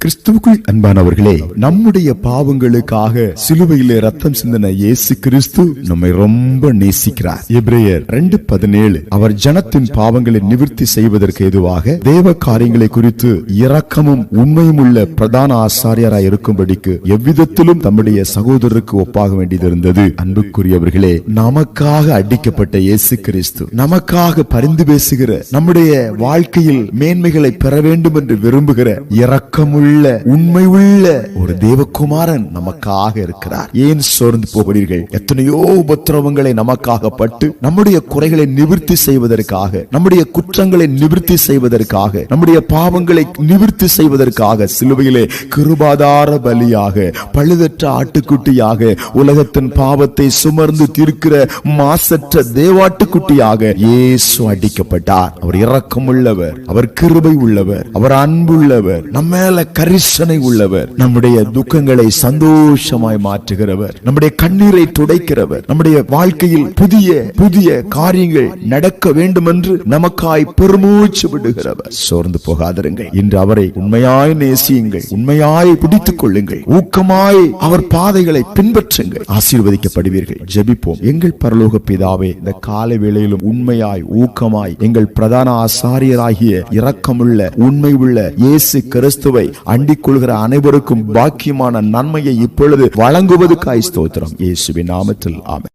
கிறிஸ்துவுக்குள் அன்பானவர்களே, நம்முடைய பாவங்களுக்காக சிலுவையிலே ரத்தம் சிந்தின இயேசு கிறிஸ்து நம்மை ரொம்ப நேசிக்கிறார். எபிரேயர் 2:17 அவர் ஜனத்தின் பாவங்களை நிவர்த்தி செய்வதற்கு ஏதுவாக தேவ காரியங்களை குறித்து இரக்கமும் உண்மையும் உள்ள பிரதான ஆசாரியராய் இருக்கும்படிக்கு எவ்விதத்திலும் தம்முடைய சகோதரருக்கு ஒப்பாக வேண்டியது இருந்தது. அன்புக்குரியவர்களே, நமக்காக அடிக்கப்பட்ட இயேசு கிறிஸ்து, நமக்காக பரிந்து பேசுகிற, நம்முடைய வாழ்க்கையில் மேன்மைகளை பெற வேண்டும் என்று விரும்புகிற இரக்கமுள்ள உண்மை உள்ள ஒரு தேவகுமாரன் நமக்காக இருக்கிறார். ஏன் சோர்ந்து போகிறீர்கள்? எத்தனையோ உபத்திரவங்களை நமக்காக பட்டு நம்முடைய குறைகளை நிவர்த்தி செய்வதற்காக, நம்முடைய குற்றங்களை நிவர்த்தி செய்வதற்காக, நம்முடைய பாவங்களை நிவர்த்தி செய்வதற்காக சிலுவையிலே கிருபாதார பலியாக, பழுதற்ற ஆட்டுக்குட்டியாக, உலகத்தின் பாவத்தை சுமர்ந்து தீர்க்கிற மாசற்ற தேவாட்டுக்குட்டியாக இயேசு அடிக்கப்பட்டார். அவர் இரக்கமுள்ளவர், அவர் கிருபை உள்ளவர், அவர் அன்புள்ளவர், நம்ம மேல கரிசனை உள்ளவர், நம்முடைய துக்கங்களை சந்தோஷமாய் மாற்றுகிறவர், நம்முடைய கண்ணீரை துடைக்கிறவர், நம்முடைய வாழ்க்கையில் புதிய புதிய காரியங்கள் நடக்க வேண்டும் என்று நமக்காய் பெருமூச்சு விடுகிறவர். சோர்ந்து போகாதிருங்கள். இன்று அவரை உண்மையாய் நேசியுங்கள், உண்மையாய் பிடித்துக் கொள்ளுங்கள், ஊக்கமாய் அவர் பாதைகளை பின்பற்றுங்கள், ஆசீர்வதிக்கப்படுவீர்கள். ஜெபிப்போம். எங்கள் பரலோக பிதாவே, இந்த காலை வேளையிலும் உண்மையாய் ஊக்கமாய் எங்கள் பிரதான ஆசாரியராகிய இரக்கமுள்ள உண்மை உள்ள இயேசு கிறிஸ்துவை அண்டிக் கொள்கிற அனைவருக்கும் பாக்கியமான நன்மையை இப்பொழுது வழங்குவதற்காய் ஸ்தோத்திரம். இயேசுவின் நாமத்தில் ஆமென்.